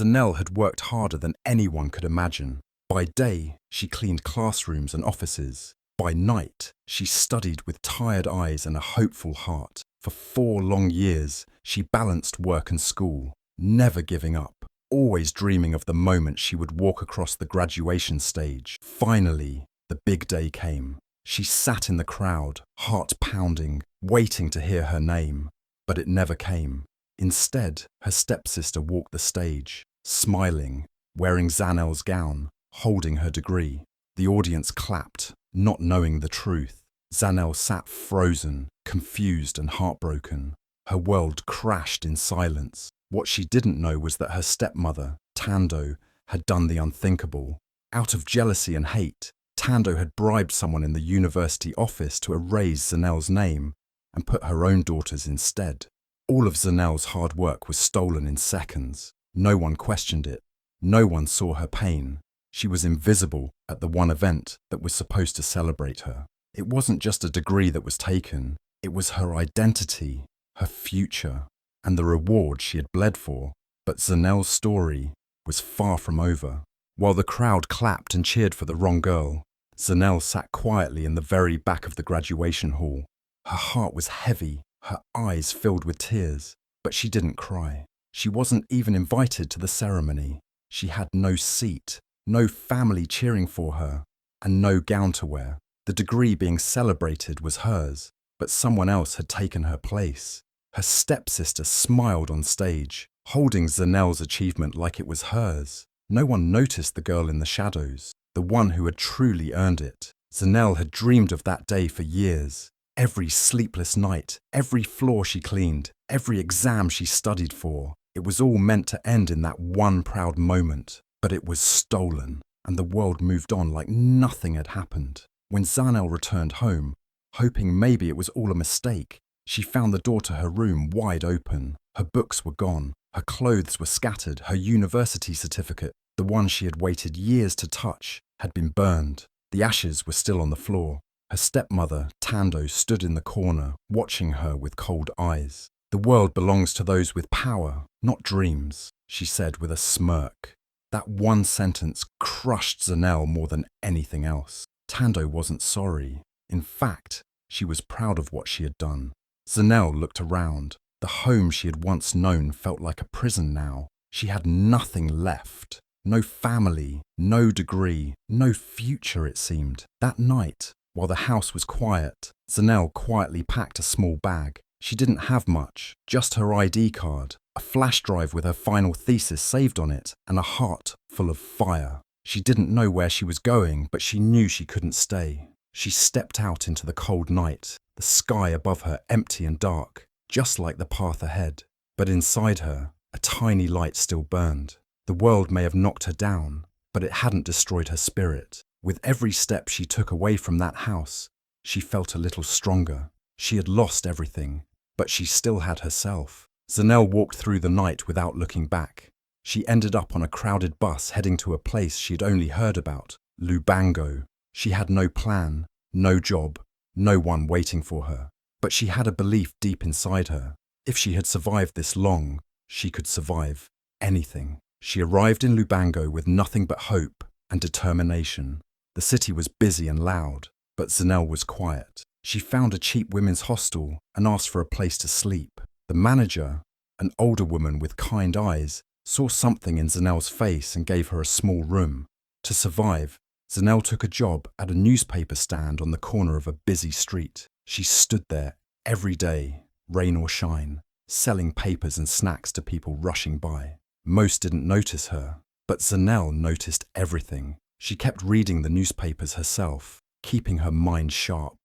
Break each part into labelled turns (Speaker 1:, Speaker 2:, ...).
Speaker 1: Zanelle had worked harder than anyone could imagine. By day, she cleaned classrooms and offices. By night, she studied with tired eyes and a hopeful heart. For 4 long years, she balanced work and school, never giving up, always dreaming of the moment she would walk across the graduation stage. Finally, the big day came. She sat in the crowd, heart pounding, waiting to hear her name. But it never came. Instead, her stepsister walked the stage, smiling, wearing Zanelle's gown, holding her degree. The audience clapped, not knowing the truth. Zanelle sat frozen, confused and heartbroken. Her world crashed in silence. What she didn't know was that her stepmother, Tando, had done the unthinkable. Out of jealousy and hate, Tando had bribed someone in the university office to erase Zanelle's name and put her own daughter's instead. All of Zanelle's hard work was stolen in seconds. No one questioned it. No one saw her pain. She was invisible at the one event that was supposed to celebrate her. It wasn't just a degree that was taken. It was her identity, her future, and the reward she had bled for. But Zanelle's story was far from over. While the crowd clapped and cheered for the wrong girl, Zanelle sat quietly in the very back of the graduation hall. Her heart was heavy, her eyes filled with tears, but she didn't cry. She wasn't even invited to the ceremony. She had no seat, no family cheering for her, and no gown to wear. The degree being celebrated was hers, but someone else had taken her place. Her stepsister smiled on stage, holding Zanelle's achievement like it was hers. No one noticed the girl in the shadows, the one who had truly earned it. Zanelle had dreamed of that day for years. Every sleepless night, every floor she cleaned, every exam she studied for, it was all meant to end in that one proud moment. But it was stolen, and the world moved on like nothing had happened. When Zanelle returned home, hoping maybe it was all a mistake, she found the door to her room wide open. Her books were gone, her clothes were scattered, her university certificate, the one she had waited years to touch, had been burned. The ashes were still on the floor. Her stepmother, Tando, stood in the corner, watching her with cold eyes. "The world belongs to those with power, not dreams," she said with a smirk. That one sentence crushed Zanelle more than anything else. Tando wasn't sorry. In fact, she was proud of what she had done. Zanelle looked around. The home she had once known felt like a prison now. She had nothing left. No family, no degree, no future, it seemed. That night, while the house was quiet, Zanelle quietly packed a small bag. She didn't have much, just her ID card, a flash drive with her final thesis saved on it, and a heart full of fire. She didn't know where she was going, but she knew she couldn't stay. She stepped out into the cold night, the sky above her empty and dark, just like the path ahead. But inside her, a tiny light still burned. The world may have knocked her down, but it hadn't destroyed her spirit. With every step she took away from that house, she felt a little stronger. She had lost everything, but she still had herself. Zanelle walked through the night without looking back. She ended up on a crowded bus heading to a place she'd only heard about, Lubango. She had no plan, no job, no one waiting for her. But she had a belief deep inside her. If she had survived this long, she could survive anything. She arrived in Lubango with nothing but hope and determination. The city was busy and loud, but Zanelle was quiet. She found a cheap women's hostel and asked for a place to sleep. The manager, an older woman with kind eyes, saw something in Zanelle's face and gave her a small room. To survive, Zanelle took a job at a newspaper stand on the corner of a busy street. She stood there every day, rain or shine, selling papers and snacks to people rushing by. Most didn't notice her, but Zanelle noticed everything. She kept reading the newspapers herself, keeping her mind sharp,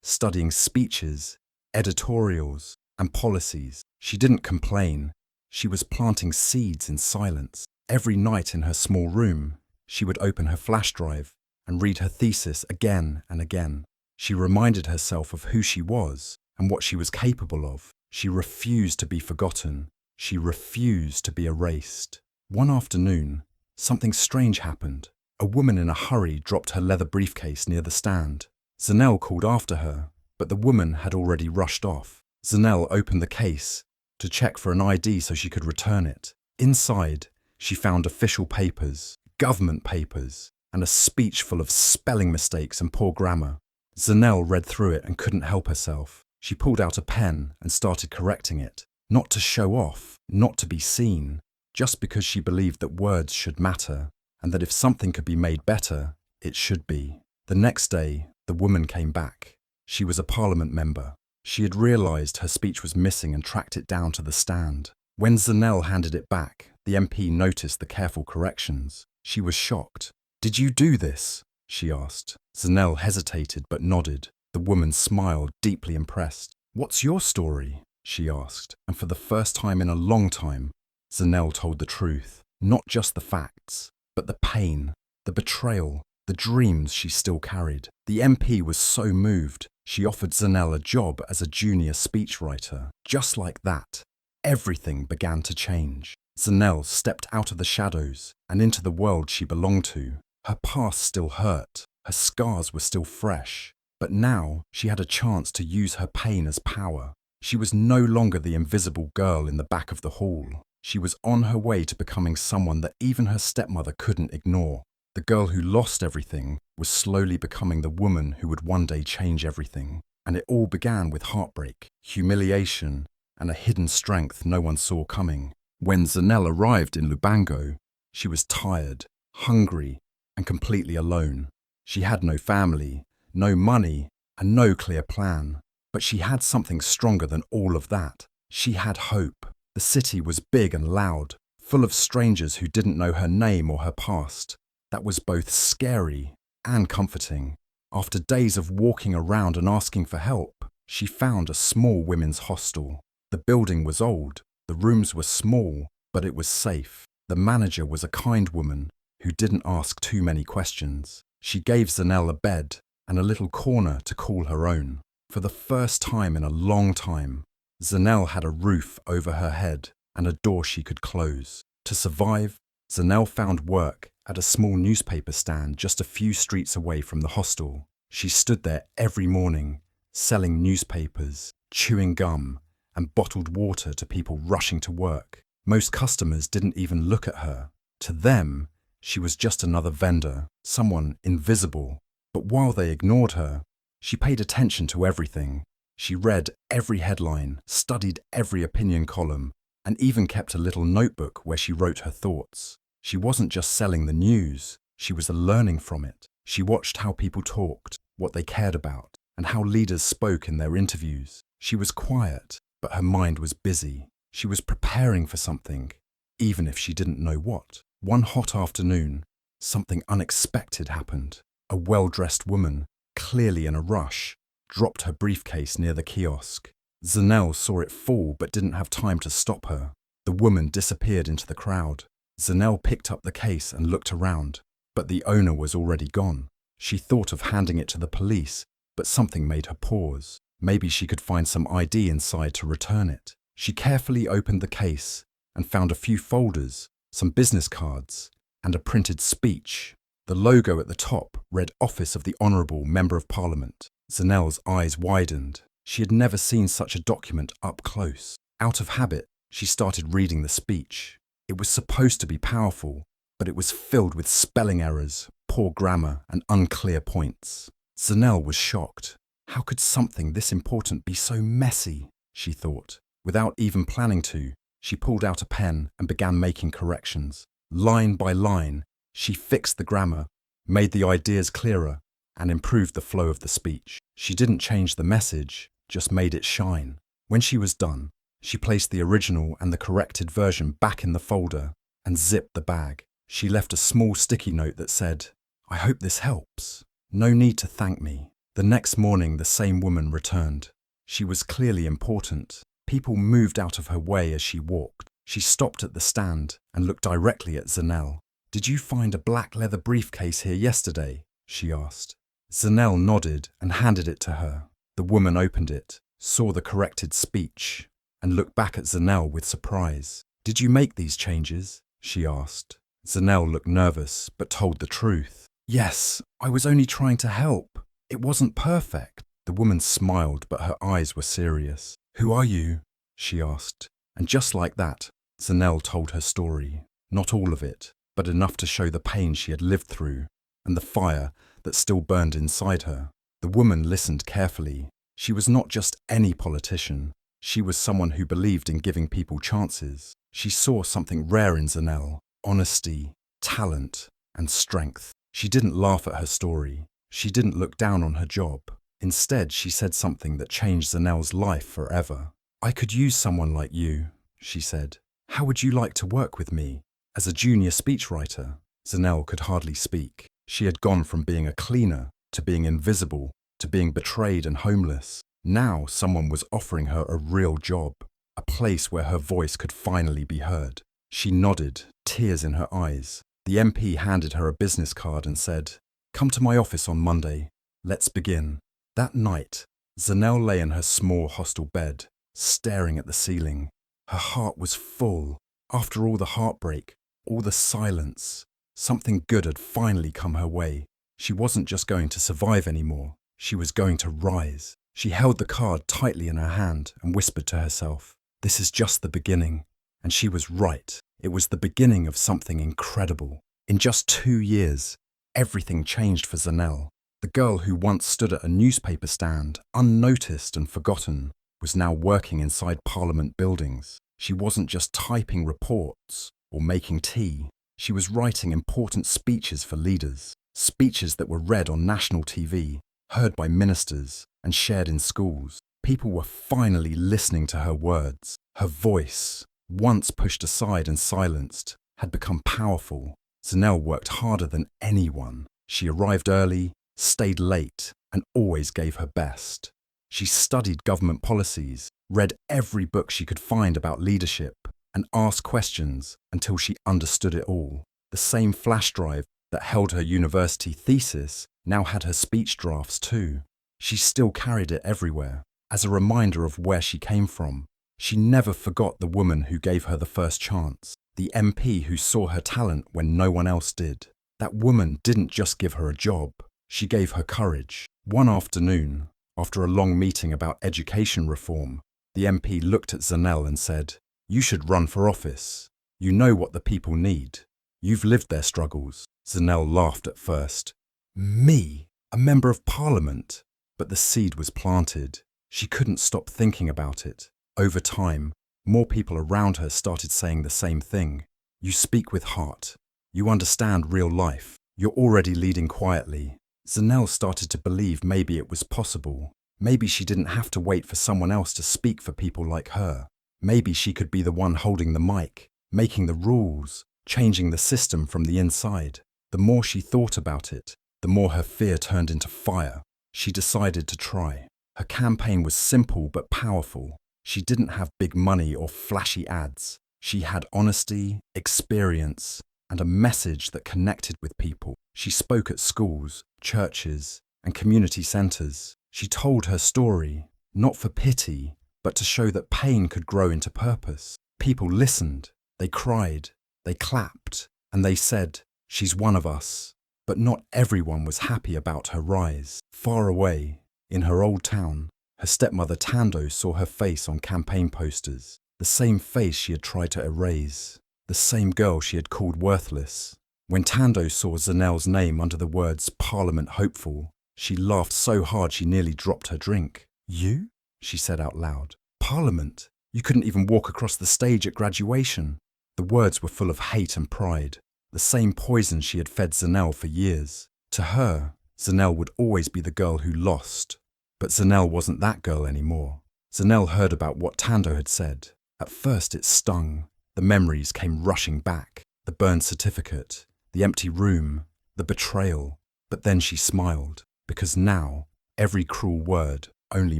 Speaker 1: studying speeches, editorials, and policies. She didn't complain. She was planting seeds in silence. Every night in her small room, she would open her flash drive and read her thesis again and again. She reminded herself of who she was and what she was capable of. She refused to be forgotten. She refused to be erased. One afternoon, something strange happened. A woman in a hurry dropped her leather briefcase near the stand. Zanelle called after her, but the woman had already rushed off. Zanelle opened the case to check for an ID so she could return it. Inside, She found official papers, government papers, and a speech full of spelling mistakes and poor grammar. Zanelle read through it and couldn't help herself. She pulled out a pen and started correcting it. Not to show off, not to be seen, just because she believed that words should matter, and that if something could be made better, it should be. The next day, the woman came back. She was a parliament member. She had realised her speech was missing and tracked it down to the stand. When Zanelle handed it back, the MP noticed the careful corrections. She was shocked. "Did you do this?" she asked. Zanelle hesitated but nodded. The woman smiled, deeply impressed. "What's your story?" she asked, and for the first time in a long time, Zanelle told the truth. Not just the facts, but the pain, the betrayal, the dreams she still carried. The MP was so moved, she offered Zanelle a job as a junior speechwriter. Just like that, everything began to change. Zanelle stepped out of the shadows and into the world she belonged to. Her past still hurt, her scars were still fresh, but now she had a chance to use her pain as power. She was no longer the invisible girl in the back of the hall. She was on her way to becoming someone that even her stepmother couldn't ignore. The girl who lost everything was slowly becoming the woman who would one day change everything. And it all began with heartbreak, humiliation, and a hidden strength no one saw coming. When Zanelle arrived in Lubango, she was tired, hungry, and completely alone. She had no family, no money, and no clear plan. But she had something stronger than all of that. She had hope. The city was big and loud, full of strangers who didn't know her name or her past. That was both scary and comforting. After days of walking around and asking for help, she found a small women's hostel. The building was old, the rooms were small, but it was safe. The manager was a kind woman who didn't ask too many questions. She gave Zanelle a bed and a little corner to call her own. For the first time in a long time, Zanelle had a roof over her head and a door she could close. To survive, Zanelle found work at a small newspaper stand just a few streets away from the hostel. She stood there every morning, selling newspapers, chewing gum, and bottled water to people rushing to work. Most customers didn't even look at her. To them, she was just another vendor, someone invisible. But while they ignored her, she paid attention to everything. She read every headline, studied every opinion column, and even kept a little notebook where she wrote her thoughts. She wasn't just selling the news, she was learning from it. She watched how people talked, what they cared about, and how leaders spoke in their interviews. She was quiet, but her mind was busy. She was preparing for something, even if she didn't know what. One hot afternoon, something unexpected happened. A well-dressed woman, clearly in a rush, dropped her briefcase near the kiosk. Zanelle saw it fall but didn't have time to stop her. The woman disappeared into the crowd. Zanelle picked up the case and looked around, but the owner was already gone. She thought of handing it to the police, but something made her pause. Maybe she could find some ID inside to return it. She carefully opened the case and found a few folders, some business cards, and a printed speech. The logo at the top read Office of the Honourable Member of Parliament. Zanelle's eyes widened. She had never seen such a document up close. Out of habit, she started reading the speech. It was supposed to be powerful, but it was filled with spelling errors, poor grammar, and unclear points. Zanelle was shocked. How could something this important be so messy, she thought. Without even planning to, she pulled out a pen and began making corrections. Line by line, she fixed the grammar, made the ideas clearer, and improved the flow of the speech. She didn't change the message, just made it shine. When she was done, she placed the original and the corrected version back in the folder and zipped the bag. She left a small sticky note that said, "I hope this helps. No need to thank me." The next morning, the same woman returned. She was clearly important. People moved out of her way as she walked. She stopped at the stand and looked directly at Zanelle. "Did you find a black leather briefcase here yesterday?" she asked. Zanelle nodded and handed it to her. The woman opened it, saw the corrected speech, and looked back at Zanelle with surprise. "Did you make these changes?" she asked. Zanelle looked nervous, but told the truth. "Yes, I was only trying to help. It wasn't perfect." The woman smiled, but her eyes were serious. "Who are you?" she asked. And just like that, Zanelle told her story. Not all of it, but enough to show the pain she had lived through and the fire that still burned inside her. The woman listened carefully. She was not just any politician. She was someone who believed in giving people chances. She saw something rare in Zanelle: honesty, talent, and strength. She didn't laugh at her story. She didn't look down on her job. Instead, she said something that changed Zanelle's life forever. "I could use someone like you," she said. "How would you like to work with me?" As a junior speechwriter, Zanelle could hardly speak. She had gone from being a cleaner to being invisible to being betrayed and homeless. Now someone was offering her a real job, a place where her voice could finally be heard. She nodded, tears in her eyes. The MP handed her a business card and said, "Come to my office on Monday. Let's begin." That night, Zanelle lay in her small hostel bed, staring at the ceiling. Her heart was full. After all the heartbreak, all the silence, something good had finally come her way. She wasn't just going to survive anymore. She was going to rise. She held the card tightly in her hand and whispered to herself, "This is just the beginning." And she was right. It was the beginning of something incredible. In just 2 years, everything changed for Zanelle. The girl who once stood at a newspaper stand, unnoticed and forgotten, was now working inside Parliament buildings. She wasn't just typing reports or making tea. She was writing important speeches for leaders, speeches that were read on national TV, heard by ministers, and shared in schools. People were finally listening to her words. Her voice, once pushed aside and silenced, had become powerful. Zanelle worked harder than anyone. She arrived early, stayed late, and always gave her best. She studied government policies, read every book she could find about leadership, and asked questions until she understood it all. The same flash drive that held her university thesis now had her speech drafts too. She still carried it everywhere, as a reminder of where she came from. She never forgot the woman who gave her the first chance, the MP who saw her talent when no one else did. That woman didn't just give her a job, she gave her courage. One afternoon, after a long meeting about education reform, the MP looked at Zanelle and said, "You should run for office. You know what the people need. You've lived their struggles." Zanelle laughed at first. Me, a member of Parliament? But the seed was planted. She couldn't stop thinking about it. Over time, more people around her started saying the same thing. "You speak with heart. You understand real life. You're already leading quietly." Zanelle started to believe maybe it was possible. Maybe she didn't have to wait for someone else to speak for people like her. Maybe she could be the one holding the mic, making the rules, changing the system from the inside. The more she thought about it, the more her fear turned into fire. She decided to try. Her campaign was simple but powerful. She didn't have big money or flashy ads. She had honesty, experience, and a message that connected with people. She spoke at schools, churches, and community centres. She told her story, not for pity, but to show that pain could grow into purpose. People listened, they cried, they clapped, and they said, "She's one of us." But not everyone was happy about her rise. Far away, in her old town, her stepmother Tando saw her face on campaign posters, the same face she had tried to erase, the same girl she had called worthless. When Tando saw Zanelle's name under the words "Parliament Hopeful," she laughed so hard she nearly dropped her drink. "You?" she said out loud. "Parliament? You couldn't even walk across the stage at graduation." The words were full of hate and pride, the same poison she had fed Zanelle for years. To her, Zanelle would always be the girl who lost. But Zanelle wasn't that girl anymore. Zanelle heard about what Tando had said. At first it stung. The memories came rushing back. The burned certificate, the empty room, the betrayal. But then she smiled, because now every cruel word only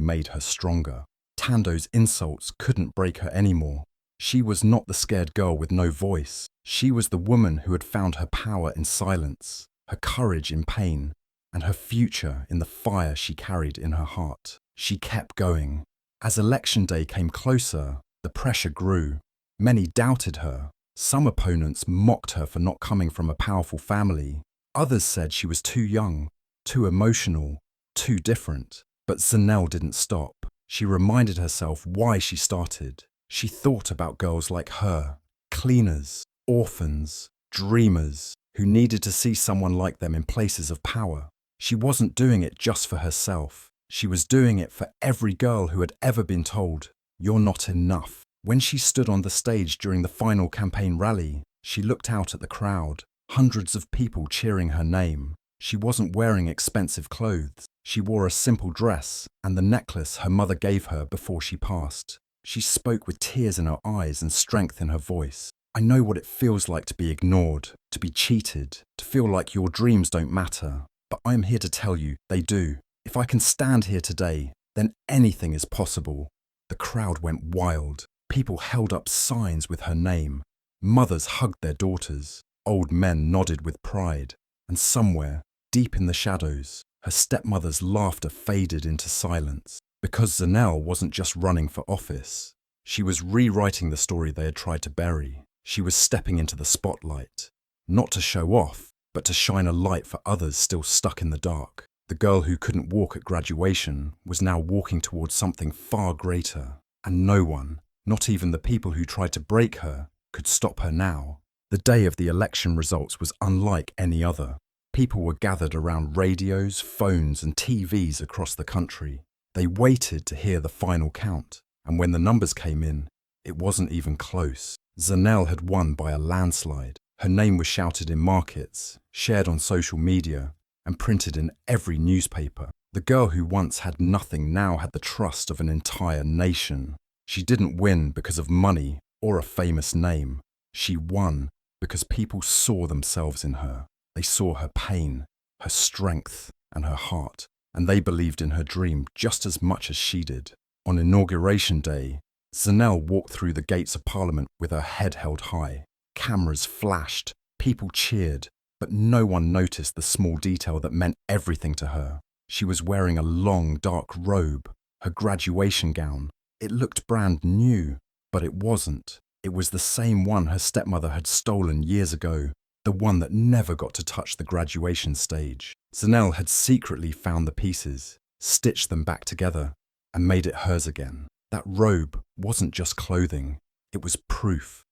Speaker 1: made her stronger. Tando's insults couldn't break her anymore. She was not the scared girl with no voice. She was the woman who had found her power in silence, her courage in pain, and her future in the fire she carried in her heart. She kept going. As election day came closer, the pressure grew. Many doubted her. Some opponents mocked her for not coming from a powerful family. Others said she was too young, too emotional, too different. But Zanelle didn't stop. She reminded herself why she started. She thought about girls like her, cleaners, orphans, dreamers, who needed to see someone like them in places of power. She wasn't doing it just for herself. She was doing it for every girl who had ever been told, "You're not enough." When she stood on the stage during the final campaign rally, she looked out at the crowd, hundreds of people cheering her name. She wasn't wearing expensive clothes. She wore a simple dress and the necklace her mother gave her before she passed. She spoke with tears in her eyes and strength in her voice. "I know what it feels like to be ignored, to be cheated, to feel like your dreams don't matter. But I am here to tell you, they do. If I can stand here today, then anything is possible." The crowd went wild. People held up signs with her name. Mothers hugged their daughters. Old men nodded with pride. And somewhere, deep in the shadows, her stepmother's laughter faded into silence. Because Zanelle wasn't just running for office. She was rewriting the story they had tried to bury. She was stepping into the spotlight. Not to show off, but to shine a light for others still stuck in the dark. The girl who couldn't walk at graduation was now walking towards something far greater. And no one, not even the people who tried to break her, could stop her now. The day of the election results was unlike any other. People were gathered around radios, phones, and TVs across the country. They waited to hear the final count, and when the numbers came in, it wasn't even close. Zanelle had won by a landslide. Her name was shouted in markets, shared on social media, and printed in every newspaper. The girl who once had nothing now had the trust of an entire nation. She didn't win because of money or a famous name. She won because people saw themselves in her. They saw her pain, her strength, and her heart, and they believed in her dream just as much as she did. On Inauguration Day, Zanelle walked through the gates of Parliament with her head held high. Cameras flashed, people cheered, but no one noticed the small detail that meant everything to her. She was wearing a long, dark robe, her graduation gown. It looked brand new, but it wasn't. It was the same one her stepmother had stolen years ago, the one that never got to touch the graduation stage. Zanelle had secretly found the pieces, stitched them back together, and made it hers again. That robe wasn't just clothing, it was proof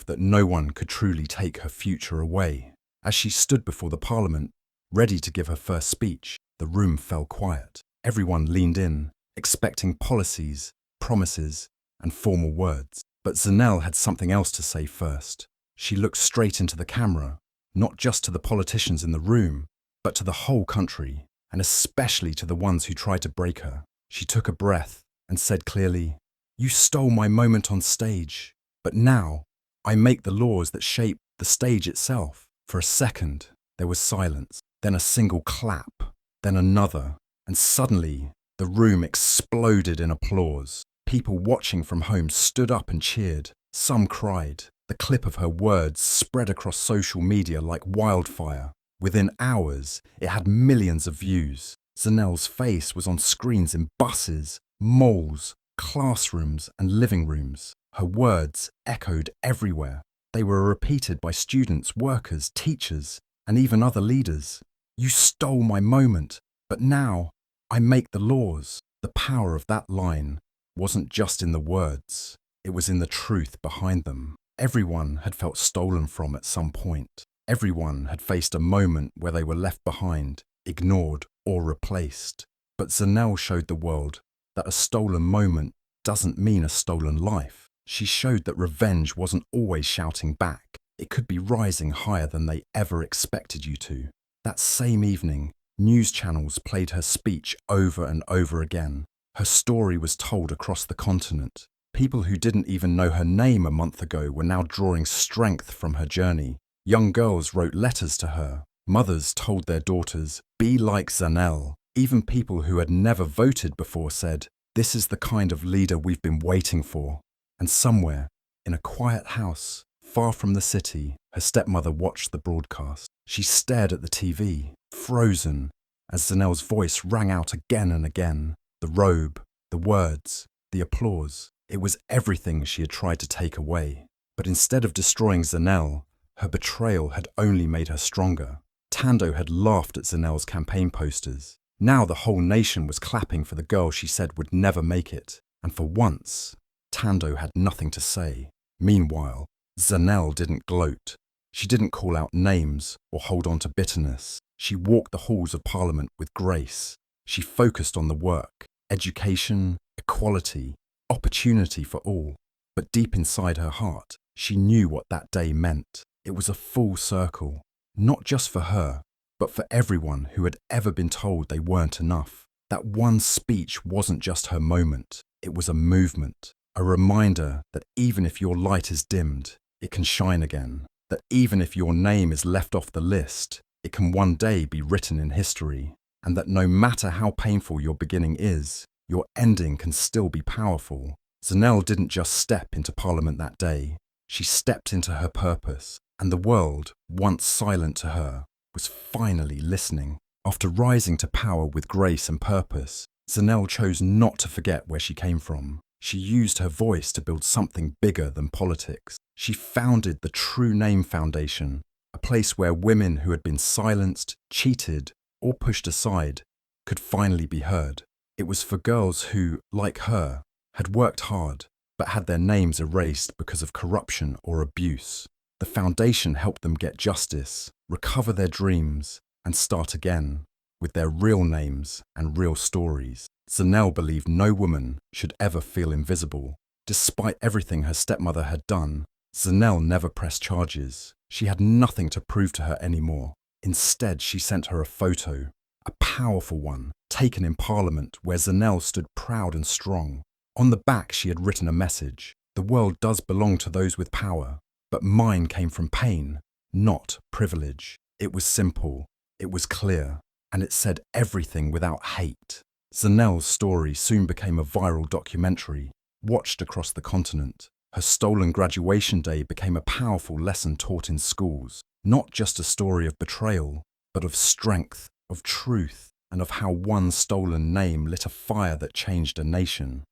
Speaker 1: that no one could truly take her future away. As she stood before the Parliament, ready to give her first speech, the room fell quiet. Everyone leaned in, expecting policies, promises, and formal words. But Zanelle had something else to say first. She looked straight into the camera, not just to the politicians in the room, but to the whole country, and especially to the ones who tried to break her. She took a breath and said clearly, "You stole my moment on stage, but now I make the laws that shape the stage itself." For a second, there was silence, then a single clap, then another, and suddenly the room exploded in applause. People watching from home stood up and cheered. Some cried. The clip of her words spread across social media like wildfire. Within hours, it had millions of views. Zanelle's face was on screens in buses, malls, classrooms, and living rooms. Her words echoed everywhere. They were repeated by students, workers, teachers, and even other leaders. "You stole my moment, but now I make the laws." The power of that line wasn't just in the words, it was in the truth behind them. Everyone had felt stolen from at some point. Everyone had faced a moment where they were left behind, ignored, or replaced. But Zanelle showed the world that a stolen moment doesn't mean a stolen life. She showed that revenge wasn't always shouting back. It could be rising higher than they ever expected you to. That same evening, news channels played her speech over and over again. Her story was told across the continent. People who didn't even know her name a month ago were now drawing strength from her journey. Young girls wrote letters to her. Mothers told their daughters, "Be like Zanelle." Even people who had never voted before said, "This is the kind of leader we've been waiting for." And somewhere, in a quiet house, far from the city, her stepmother watched the broadcast. She stared at the TV, frozen, as Zanelle's voice rang out again and again. The robe, the words, the applause. It was everything she had tried to take away. But instead of destroying Zanelle, her betrayal had only made her stronger. Tando had laughed at Zanelle's campaign posters. Now the whole nation was clapping for the girl she said would never make it. And for once, Tando had nothing to say. Meanwhile, Zanelle didn't gloat. She didn't call out names or hold on to bitterness. She walked the halls of Parliament with grace. She focused on the work, education, equality, opportunity for all. But deep inside her heart, she knew what that day meant. It was a full circle, not just for her, but for everyone who had ever been told they weren't enough. That one speech wasn't just her moment. It was a movement, a reminder that even if your light is dimmed, it can shine again. That even if your name is left off the list, it can one day be written in history. And that no matter how painful your beginning is, your ending can still be powerful. Zanelle didn't just step into Parliament that day. She stepped into her purpose, and the world, once silent to her, was finally listening. After rising to power with grace and purpose, Zanelle chose not to forget where she came from. She used her voice to build something bigger than politics. She founded the True Name Foundation, a place where women who had been silenced, cheated, or pushed aside could finally be heard. It was for girls who, like her, had worked hard but had their names erased because of corruption or abuse. The foundation helped them get justice, recover their dreams, and start again, with their real names and real stories. Zanelle believed no woman should ever feel invisible. Despite everything her stepmother had done, Zanelle never pressed charges. She had nothing to prove to her anymore. Instead, she sent her a photo, a powerful one, taken in Parliament where Zanelle stood proud and strong. On the back she had written a message: "The world does belong to those with power, but mine came from pain, not privilege." It was simple, it was clear, and it said everything without hate. Zanelle's story soon became a viral documentary, watched across the continent. Her stolen graduation day became a powerful lesson taught in schools, not just a story of betrayal, but of strength, of truth, and of how one stolen name lit a fire that changed a nation.